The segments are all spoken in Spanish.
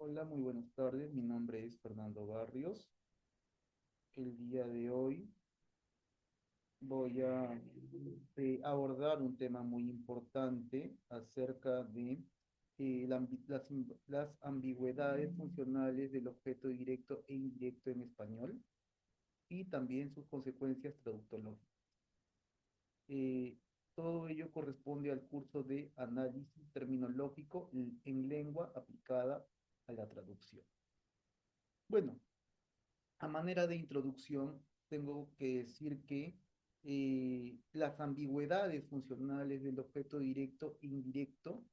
Hola, muy buenas tardes. Mi nombre es Fernando Barrios. El día de hoy voy a abordar un tema muy importante acerca de las ambigüedades funcionales del objeto directo e indirecto en español y también sus consecuencias traductológicas. Eh, Todo ello corresponde al curso de análisis terminológico en lengua aplicada a la traducción. Bueno, a manera de introducción, tengo que decir que las ambigüedades funcionales del objeto directo e indirecto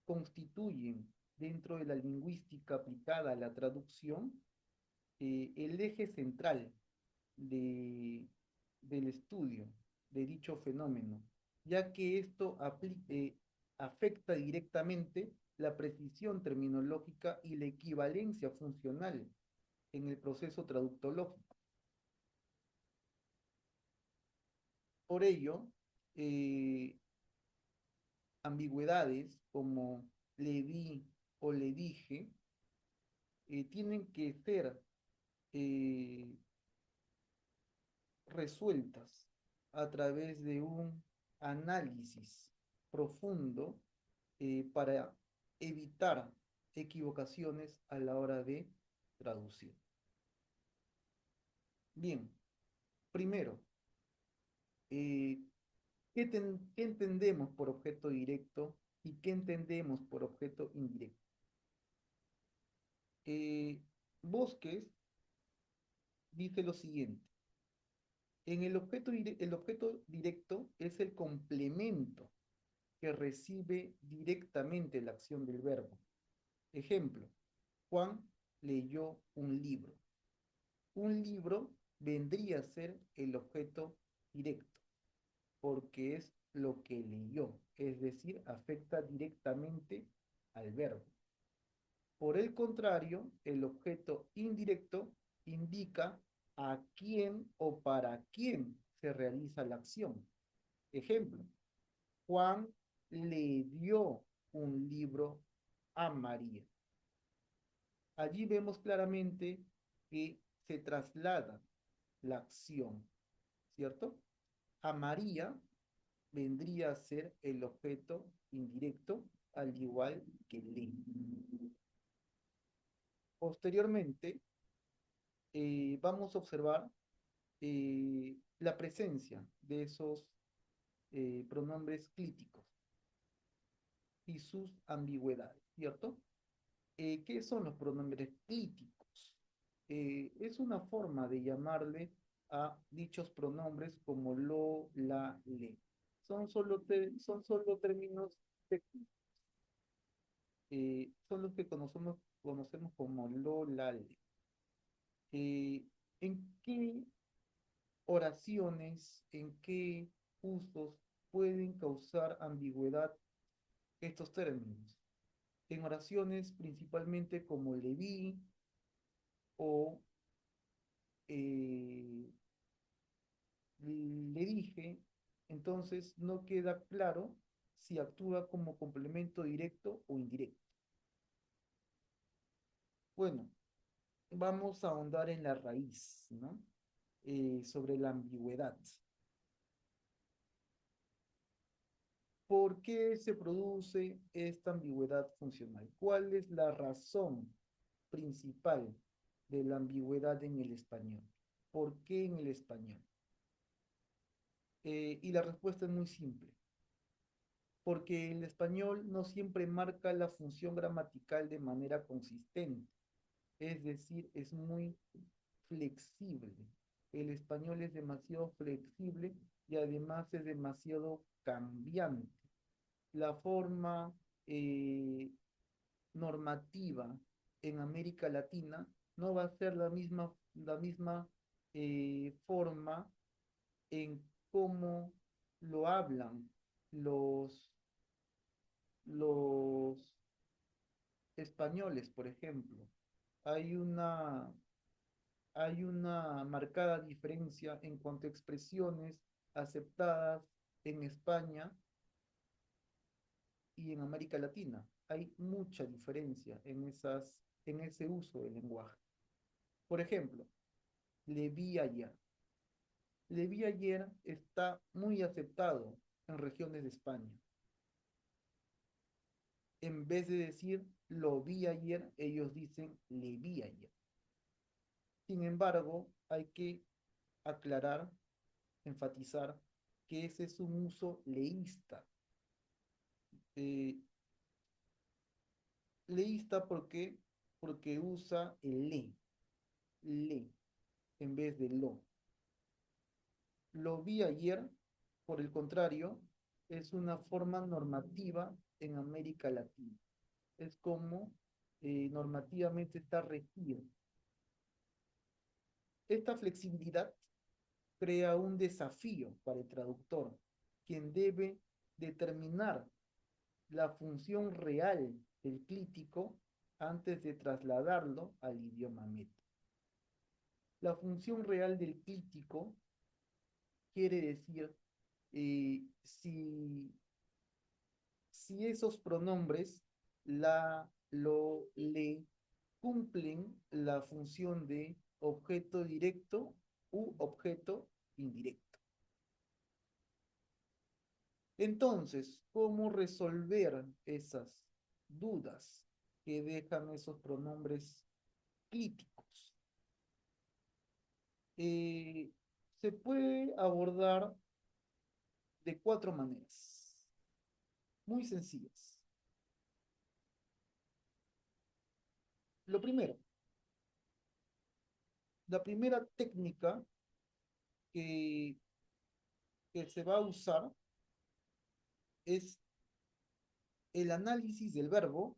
constituyen dentro de la lingüística aplicada a la traducción el eje central de, del estudio de dicho fenómeno, ya que esto afecta directamente la precisión terminológica y la equivalencia funcional en el proceso traductológico. Por ello, eh, ambigüedades como le di o le dije tienen que ser eh, resueltas a través de un análisis profundo para evitar equivocaciones a la hora de traducir. Bien, primero, eh, ¿qué entendemos por objeto directo y qué entendemos por objeto indirecto? Eh, Bosques dice lo siguiente. El objeto directo es el complemento que recibe directamente la acción del verbo. Ejemplo, Juan leyó un libro. Un libro vendría a ser el objeto directo, porque es lo que leyó, es decir, afecta directamente al verbo. Por el contrario, el objeto indirecto indica a quién o para quién se realiza la acción. Ejemplo, Juan le dio un libro a María. Allí vemos claramente que se traslada la acción, ¿cierto? A María vendría a ser el objeto indirecto, al igual que le. Posteriormente, vamos a observar la presencia de esos pronombres clíticos y sus ambigüedades, ¿cierto? ¿Qué son los pronombres clíticos? Es una forma de llamarle a dichos pronombres como lo, la, le. Son solo términos técnicos. Son los que conocemos como lo, la, le. ¿En qué oraciones, en qué usos pueden causar ambigüedad estos términos? En oraciones principalmente como le vi o eh, le dije, entonces no queda claro si actúa como complemento directo o indirecto. Bueno, vamos a ahondar en la raíz, ¿no? Sobre la ambigüedad. ¿Por qué se produce esta ambigüedad funcional? ¿Cuál es la razón principal de la ambigüedad en el español? ¿Por qué en el español? Y la respuesta es muy simple. Porque el español no siempre marca la función gramatical de manera consistente. Es decir, es muy flexible. El español es demasiado flexible y además es demasiado cambiante. La forma normativa en América Latina no va a ser la misma forma en cómo lo hablan los, los españoles, por ejemplo. Hay una, Hay una marcada diferencia en cuanto a expresiones aceptadas en España y en América Latina. Hay mucha diferencia en esas en ese uso del lenguaje. Por ejemplo, le vi ayer. Le vi ayer está muy aceptado en regiones de España. En vez de decir lo vi ayer, ellos dicen le vi ayer. Sin embargo, hay que aclarar, enfatizar que ese es un uso leísta. Eh, leísta porque usa el le, en vez de lo. Lo vi ayer, por el contrario, es una forma normativa en América Latina. Es como normativamente está regido. Esta flexibilidad crea un desafío para el traductor, quien debe determinar la función real del clítico antes de trasladarlo al idioma meta. La función real del clítico quiere decir si esos pronombres, la, lo, le, cumplen la función de objeto directo u objeto indirecto. Entonces, ¿cómo resolver esas dudas que dejan esos pronombres críticos? Eh, Se puede abordar de cuatro maneras, muy sencillas. Lo primero, la primera técnica que, que se va a usar es el análisis del verbo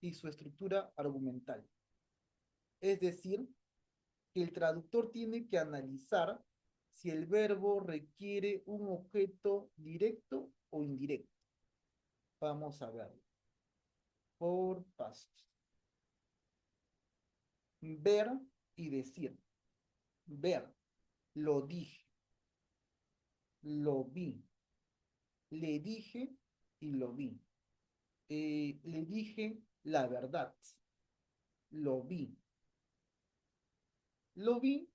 y su estructura argumental. Es decir, que el traductor tiene que analizar si el verbo requiere un objeto directo o indirecto. Vamos a verlo por pasos. Ver y decir. Ver, lo dije, lo vi, le dije y lo vi. Le dije la verdad, lo vi. Lo vi,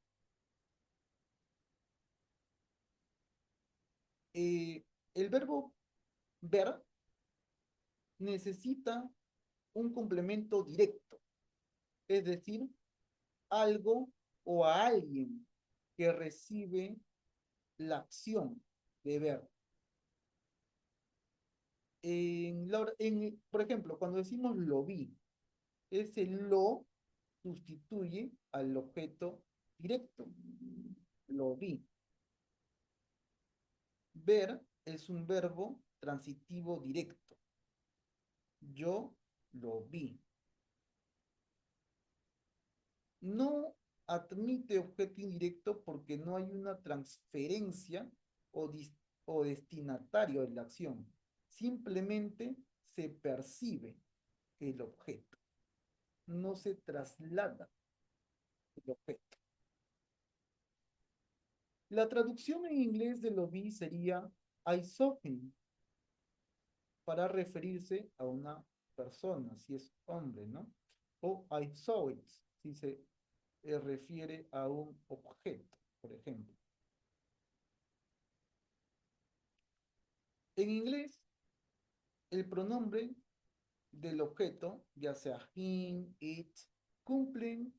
el verbo ver necesita un complemento directo, es decir, algo o a alguien que recibe la acción de ver. Por ejemplo, cuando decimos lo vi, ese lo sustituye al objeto directo. Lo vi. Ver es un verbo transitivo directo. Yo lo vi. No admite objeto indirecto porque no hay una transferencia o, o destinatario de la acción. Simplemente se percibe el objeto. No se traslada el objeto. La traducción en inglés de lo vi sería I saw him para referirse a una persona, si es hombre, ¿no? O I saw it, si se refiere a un objeto, por ejemplo. En inglés, el pronombre del objeto, ya sea him, it, cumplen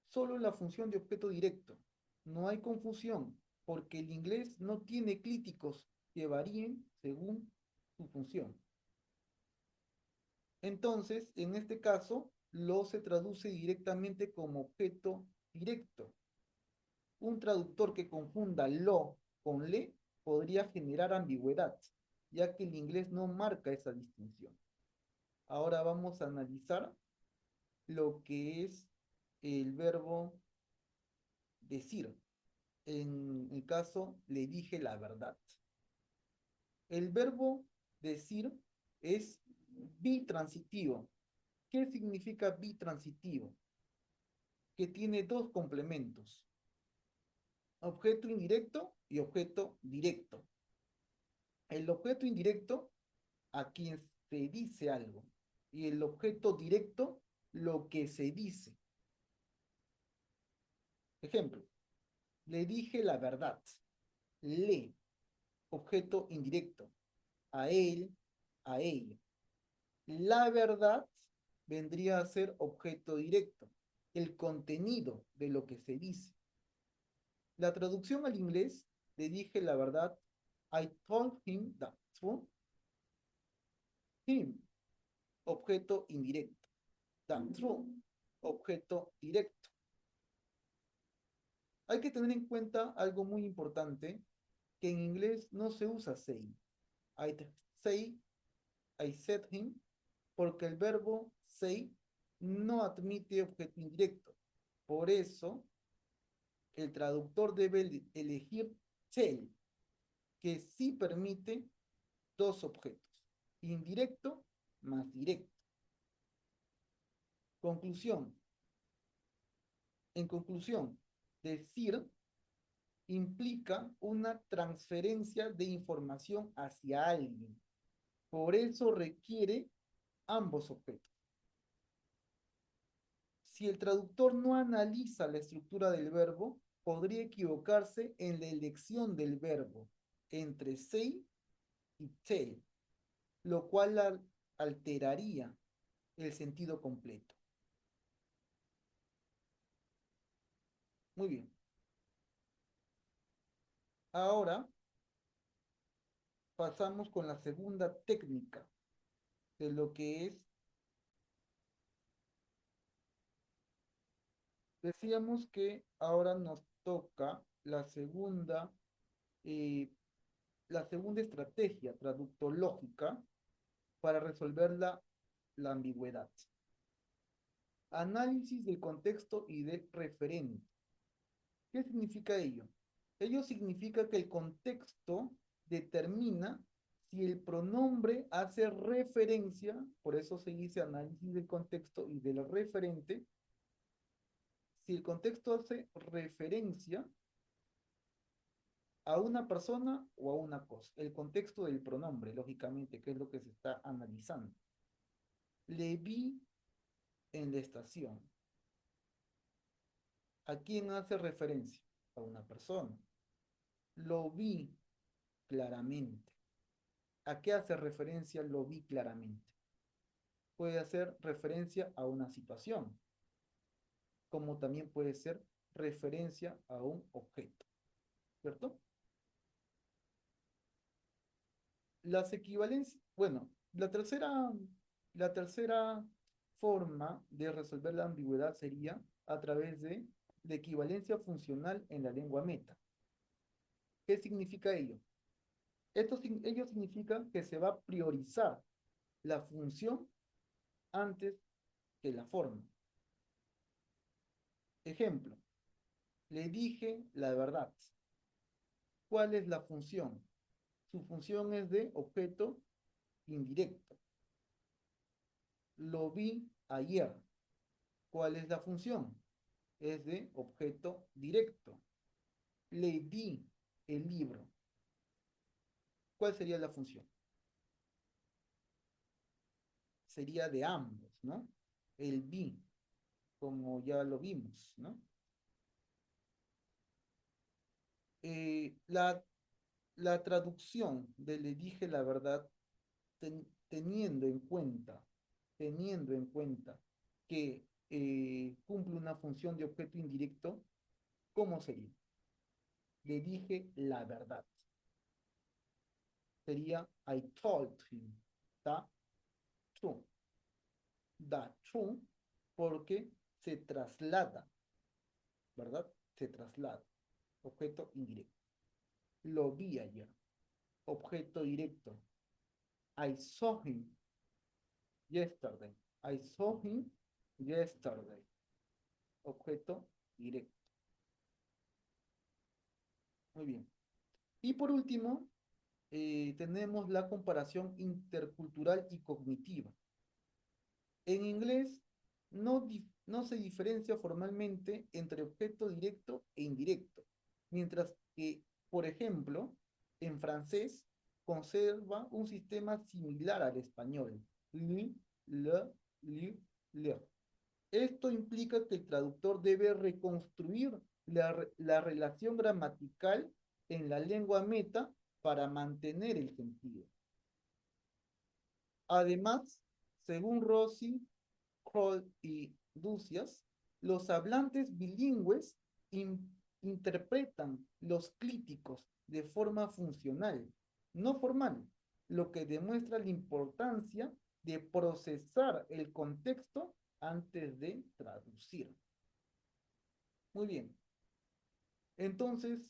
solo la función de objeto directo. No hay confusión, porque el inglés no tiene clíticos que varíen según su función. Entonces, en este caso, lo se traduce directamente como objeto directo. Un traductor que confunda lo con le podría generar ambigüedad, ya que el inglés no marca esa distinción. Ahora vamos a analizar lo que es el verbo decir. En el caso, le dije la verdad. El verbo decir es bitransitivo. ¿Qué significa bitransitivo? Que tiene dos complementos, objeto indirecto y objeto directo. El objeto indirecto a quien se dice algo y el objeto directo lo que se dice. Ejemplo, le dije la verdad. Le, objeto indirecto. A él, a ella. La verdad vendría a ser objeto directo, el contenido de lo que se dice. La traducción al inglés, le dije la verdad, I told him the truth. Him, objeto indirecto. The truth, objeto directo. Hay que tener en cuenta algo muy importante, que en inglés no se usa say. I say, I said him, porque el verbo say no admite objeto indirecto. Por eso, el traductor debe elegir tell, que sí permite dos objetos, indirecto más directo. Conclusión. En conclusión, decir implica una transferencia de información hacia alguien. Por eso requiere ambos objetos. Si el traductor no analiza la estructura del verbo, podría equivocarse en la elección del verbo entre say y tell, lo cual alteraría el sentido completo. Muy bien. Ahora pasamos con la segunda técnica de lo que es, decíamos que ahora nos toca eh, la segunda estrategia traductológica para resolver la ambigüedad. Análisis del contexto y del referente. ¿Qué significa ello? Ello significa que el contexto determina si el pronombre hace referencia, por eso se dice análisis del contexto y del referente, si el contexto hace referencia a una persona o a una cosa. El contexto del pronombre, lógicamente, que es lo que se está analizando. Le vi en la estación. ¿A quién hace referencia? A una persona. Lo vi claramente. ¿A qué hace referencia lo vi claramente? Puede hacer referencia a una situación, como también puede ser referencia a un objeto, ¿cierto? Las equivalencias, bueno, la tercera forma de resolver la ambigüedad sería a través de la equivalencia funcional en la lengua meta. ¿Qué significa ello? Ello significa que se va a priorizar la función antes que la forma. Ejemplo, le dije la verdad. ¿Cuál es la función? Su función es de objeto indirecto. Lo vi ayer. ¿Cuál es la función? Es de objeto directo. Le di el libro. ¿Cuál sería la función? Sería de ambos, ¿no? El vi, como ya lo vimos, ¿no? La traducción de le dije la verdad, teniendo en cuenta, que cumple una función de objeto indirecto, ¿cómo sería? Le dije la verdad. Sería I told him the truth. The truth, porque se traslada, ¿verdad? Se traslada. Objeto indirecto. Lo vi ayer. Objeto directo. I saw him yesterday. I saw him yesterday. Objeto directo. Muy bien. Y por último, tenemos la comparación intercultural y cognitiva. En inglés no se diferencia formalmente entre objeto directo e indirecto, mientras que, por ejemplo, en francés conserva un sistema similar al español. Li, le, li, le. Esto implica que el traductor debe reconstruir la relación gramatical en la lengua meta para mantener el sentido. Además, según Rossi, Kroll y Ducias, los hablantes bilingües interpretan los clíticos de forma funcional, no formal, lo que demuestra la importancia de procesar el contexto antes de traducir. Muy bien. Entonces,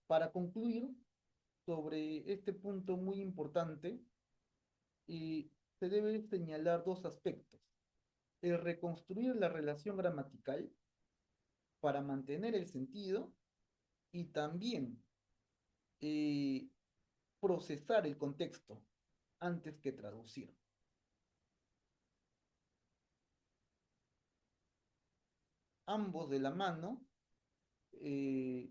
para concluir sobre este punto muy importante, se debe señalar dos aspectos. El reconstruir la relación gramatical para mantener el sentido y también eh, procesar el contexto antes que traducir. Ambos de la mano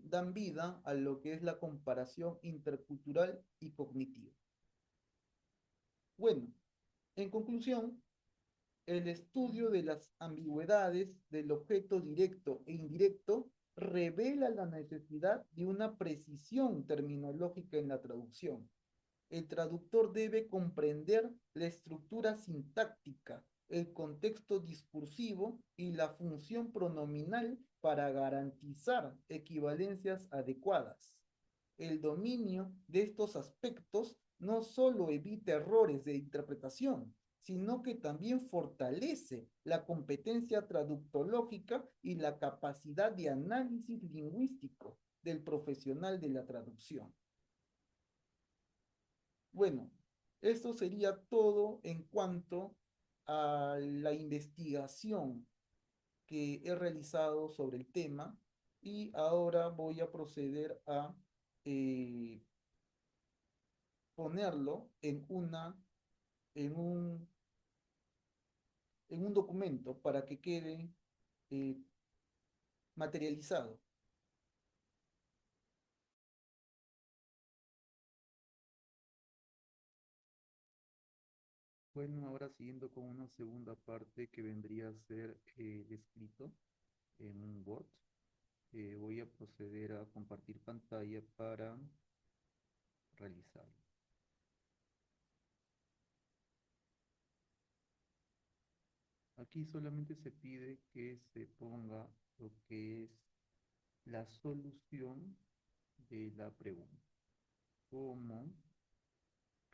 dan vida a lo que es la comparación intercultural y cognitiva. Bueno, en conclusión, el estudio de las ambigüedades del objeto directo e indirecto revela la necesidad de una precisión terminológica en la traducción. El traductor debe comprender la estructura sintáctica, el contexto discursivo y la función pronominal para garantizar equivalencias adecuadas. El dominio de estos aspectos no solo evita errores de interpretación, sino que también fortalece la competencia traductológica y la capacidad de análisis lingüístico del profesional de la traducción. Bueno, esto sería todo en cuanto a la investigación que he realizado sobre el tema y ahora voy a proceder a eh, ponerlo en un, en un documento para que quede eh, materializado. Bueno, ahora siguiendo con una segunda parte que vendría a ser el escrito en un Word, voy a proceder a compartir pantalla para realizarlo. Aquí solamente se pide que se ponga lo que es la solución de la pregunta. ¿Cómo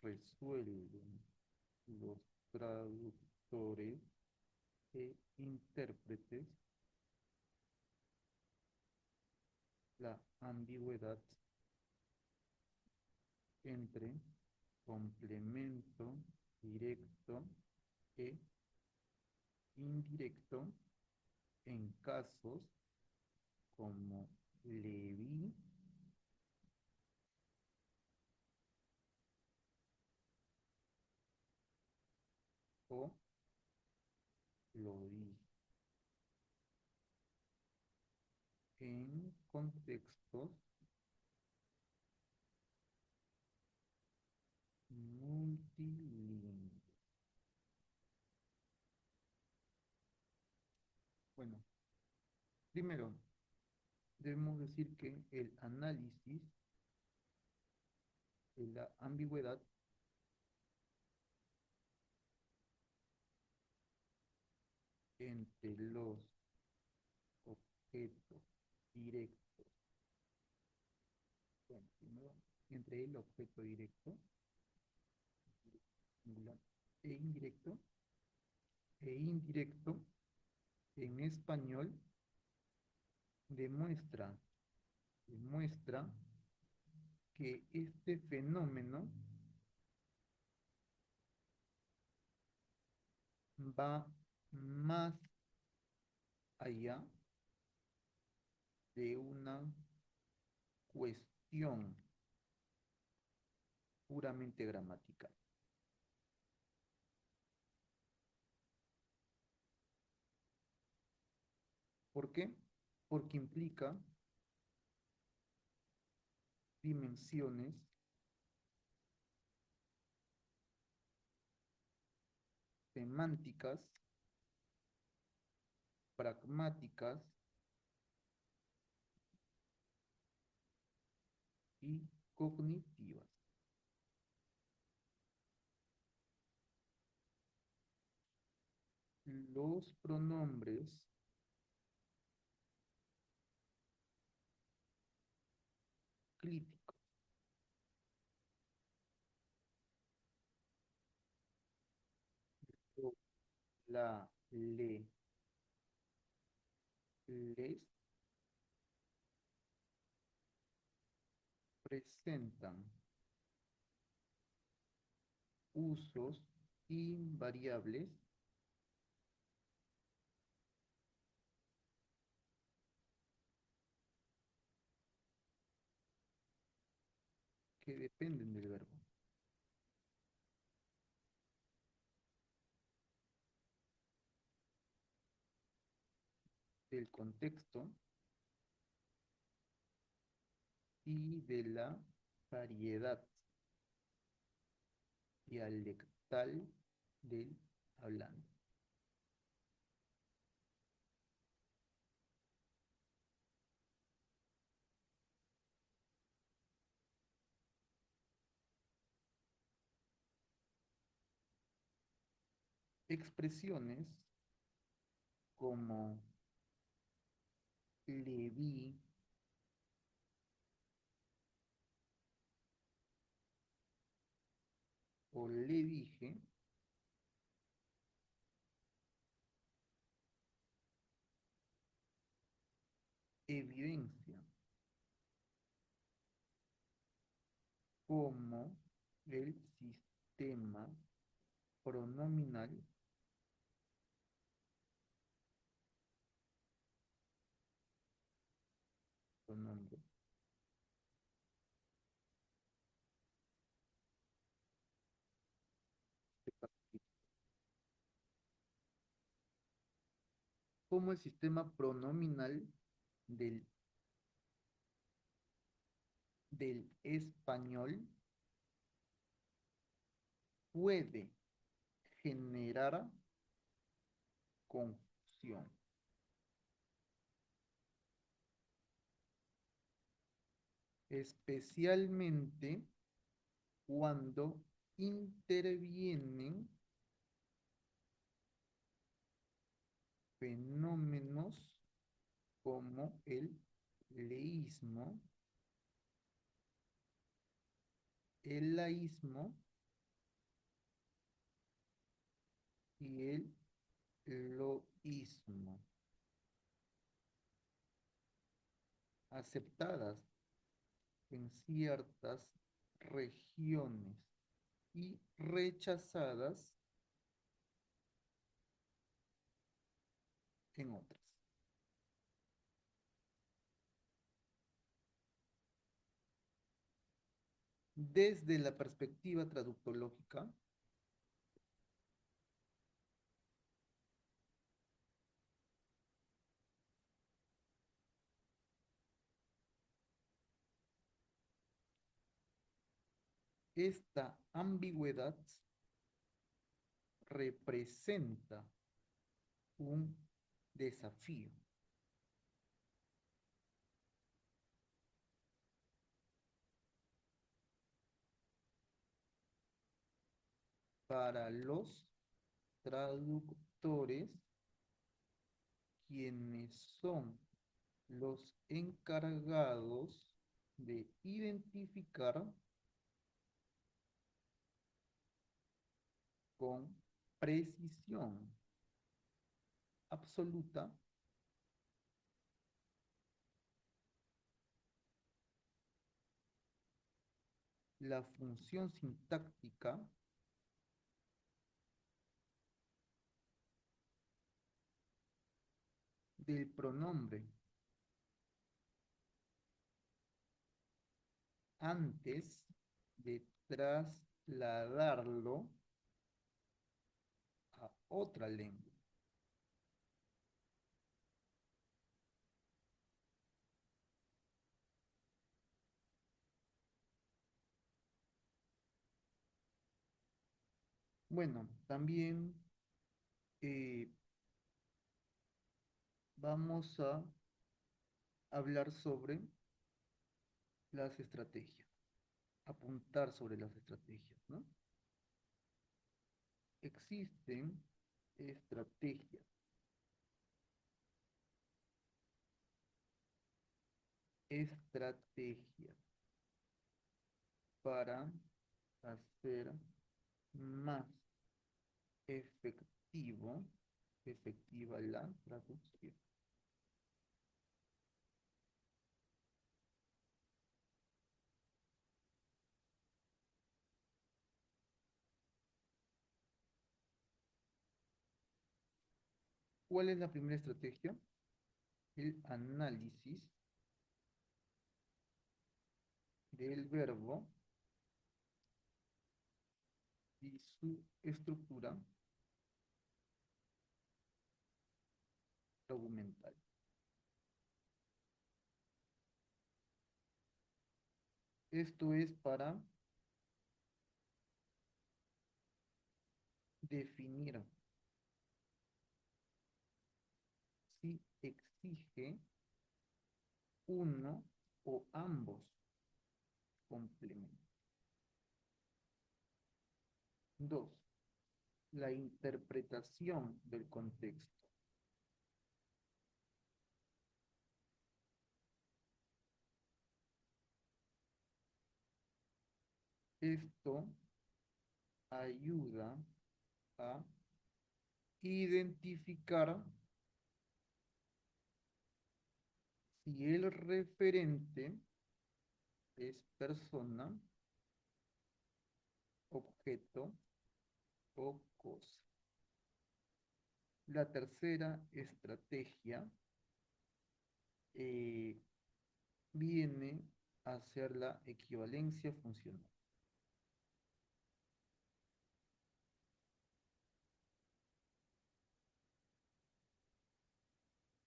resuelven los traductores e intérpretes la ambigüedad entre complemento directo e indirecto en casos como Levi o Lodi en contextos multilingües? Bueno, primero debemos decir que el análisis de la ambigüedad entre los objetos directos, bueno, primero, entre el objeto directo e indirecto en español demuestra, demuestra que este fenómeno va más allá de una cuestión puramente gramatical. ¿Por qué? Porque implica dimensiones semánticas pragmáticas y cognitivas. Los pronombres críticos lo, la, le, les presentan usos invariables que dependen del verbo, del contexto y de la variedad dialectal del hablante. Expresiones como le vi o le dije evidencian cómo el sistema pronominal pronombre, cómo el sistema pronominal del, del español puede generar confusión, especialmente cuando intervienen fenómenos como el leísmo, el laísmo y el loísmo, aceptadas en ciertas regiones y rechazadas en otras. Desde la perspectiva traductológica, esta ambigüedad representa un desafío para los traductores, quienes son los encargados de identificar con precisión absoluta la función sintáctica del pronombre antes de trasladarlo a otra lengua. Bueno, también eh, vamos a hablar sobre las estrategias, apuntar sobre las estrategias, ¿no? Existen estrategias, estrategias para hacer más efectivo, efectiva la traducción. ¿Cuál es la primera estrategia? El análisis del verbo y su estructura argumental. Esto es para definir si exige uno o ambos complementos. 2. La interpretación del contexto. Esto ayuda a identificar si el referente es persona, objeto o cosa. La tercera estrategia eh, viene a ser la equivalencia funcional.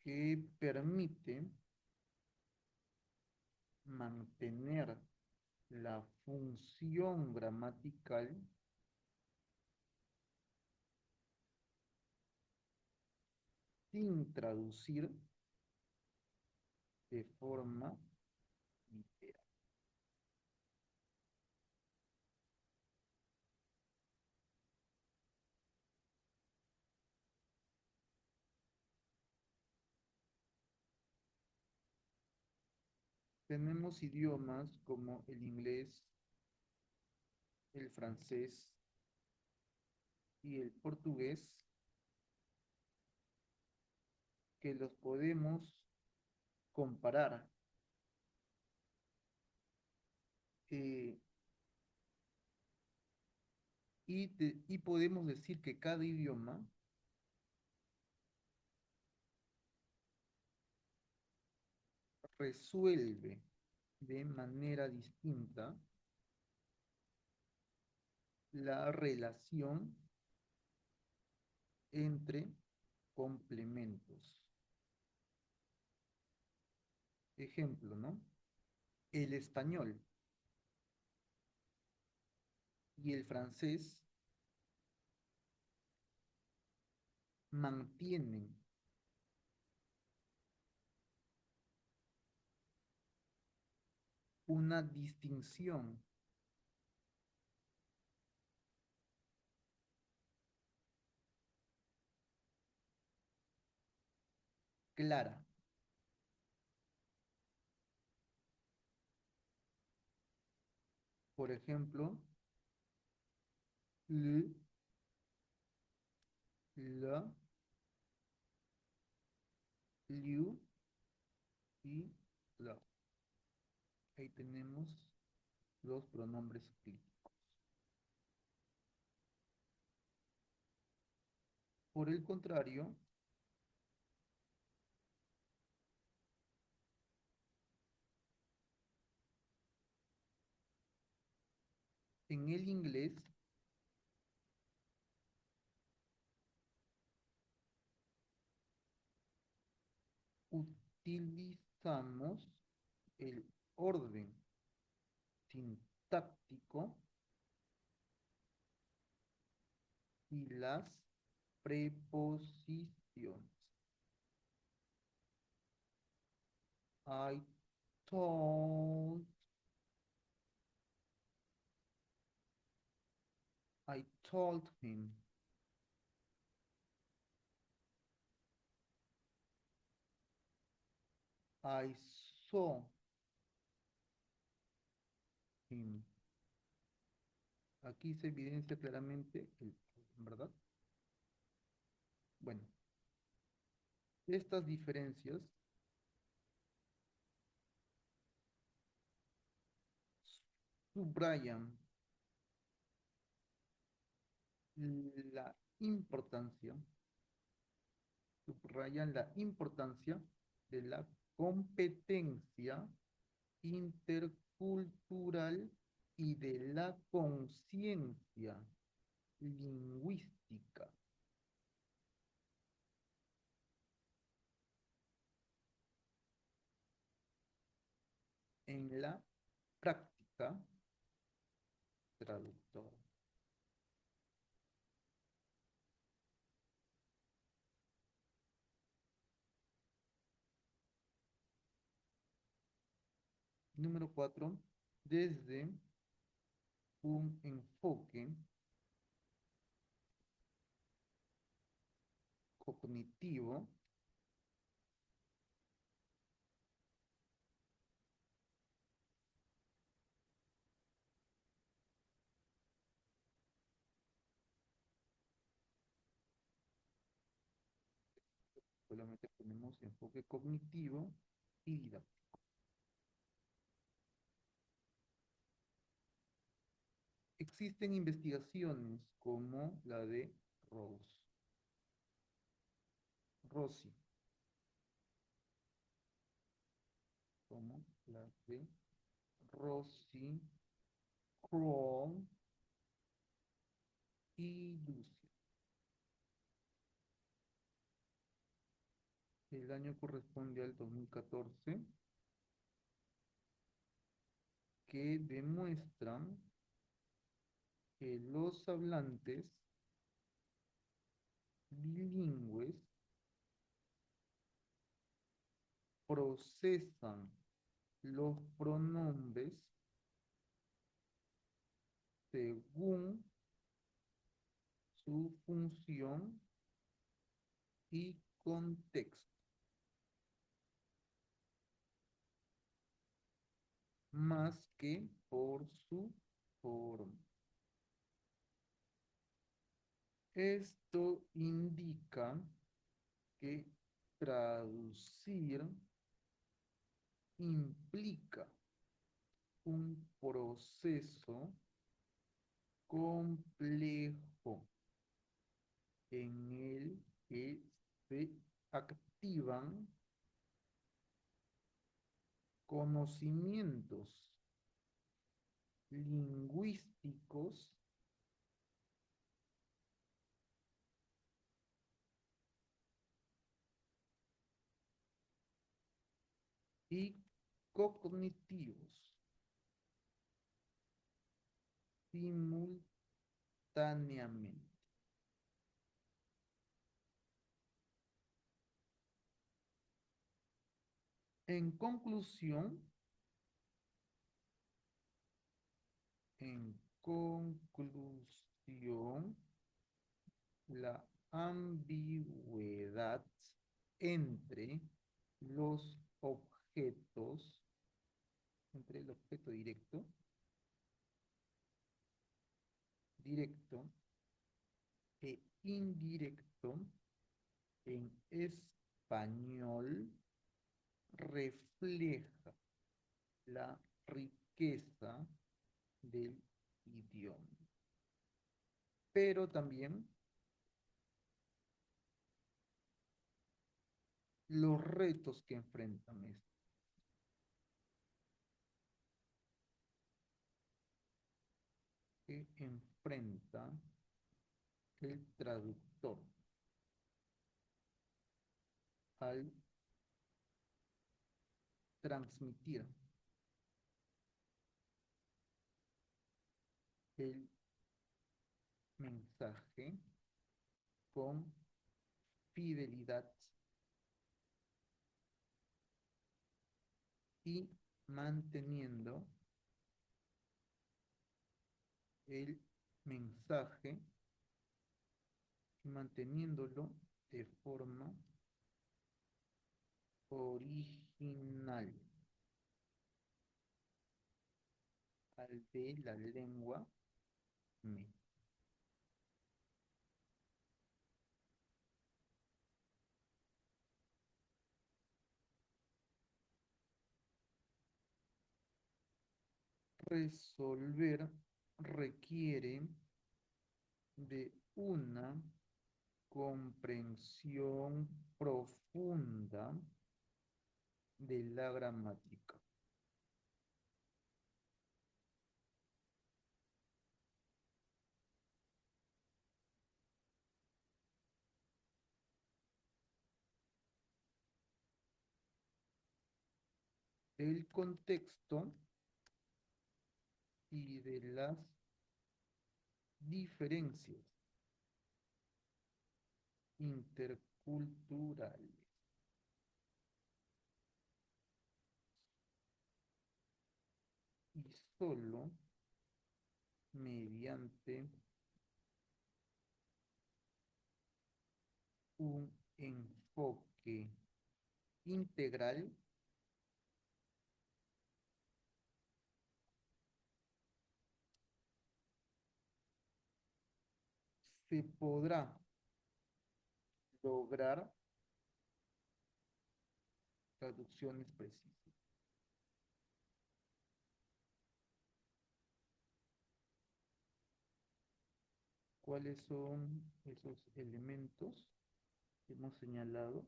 Que permite mantener la función gramatical sin traducir de forma literal. Tenemos idiomas como el inglés, el francés y el portugués que los podemos comparar eh, y podemos decir que cada idioma resuelve de manera distinta la relación entre complementos. Ejemplo, ¿no? El español y el francés mantienen una distinción clara. Por ejemplo, le, la, liu y la. Ahí tenemos los pronombres clínicos. Por el contrario, en el inglés utilizamos el orden sintáctico y las preposiciones. I told, I told him. I saw him. Aquí se evidencia claramente ¿verdad? Bueno, estas diferencias subrayan la importancia, subrayan la importancia de la competencia intercultural y de la conciencia lingüística en la práctica traductora. Número 4, desde un enfoque cognitivo, solamente ponemos enfoque cognitivo y didáctico. Existen investigaciones como la de Rossi, como la de Rossi, Kroll y Lucia. El año corresponde al 2014, que demuestran que los hablantes bilingües procesan los pronombres según su función y contexto, más que por su forma. Esto indica que traducir implica un proceso complejo en el que se activan conocimientos lingüísticos y cognitivos simultáneamente. En conclusión, en conclusión, la ambigüedad entre los objetos, entre el objeto directo e indirecto en español refleja la riqueza del idioma, pero también los retos que enfrentan que enfrenta el traductor al transmitir el mensaje con fidelidad y manteniendo el mensaje y manteniéndolo de forma original al de la lengua me. Resolver requiere de una comprensión profunda de la gramática. El contexto y de las diferencias interculturales. Y solo mediante un enfoque integral se podrá lograr traducciones precisas. ¿Cuáles son esos elementos que hemos señalado?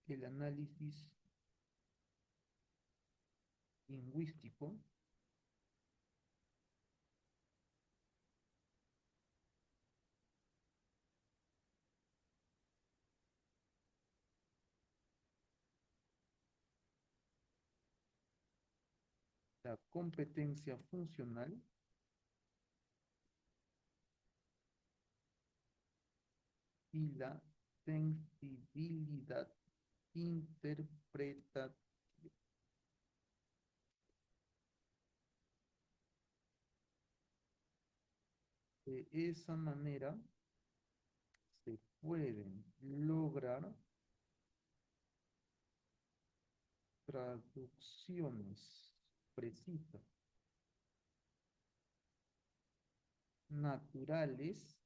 El análisis lingüístico, la competencia funcional y la sensibilidad interpretativa. De esa manera se pueden lograr traducciones precisas, naturales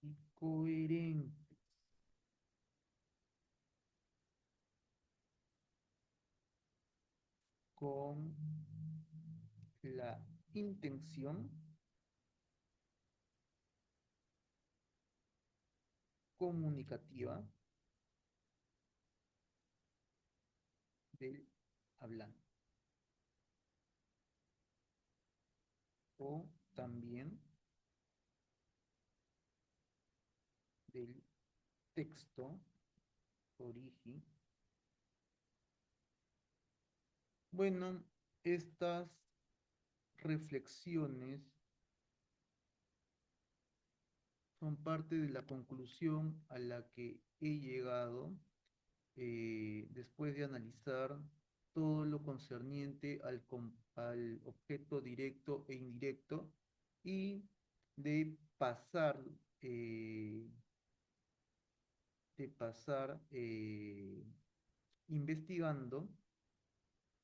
y coherentes con la intención comunicativa del hablante. O también del texto origen. Bueno, estas reflexiones son parte de la conclusión a la que he llegado después de analizar todo lo concerniente al objeto directo e indirecto y de pasar, eh, investigando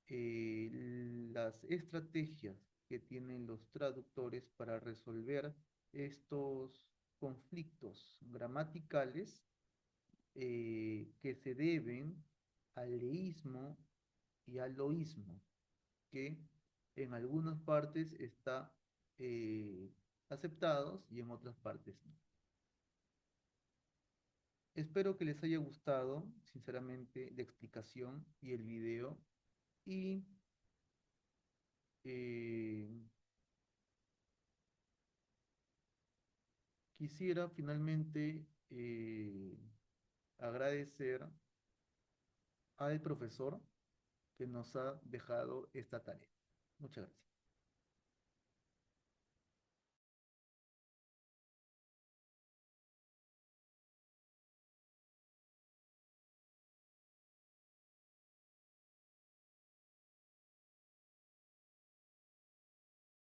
las estrategias que tienen los traductores para resolver estos conflictos gramaticales que se deben al leísmo y al loísmo, que en algunas partes está aceptados y en otras partes no. Espero que les haya gustado, sinceramente, la explicación y el video. Y eh, quisiera finalmente agradecer al profesor que nos ha dejado esta tarea. Muchas gracias.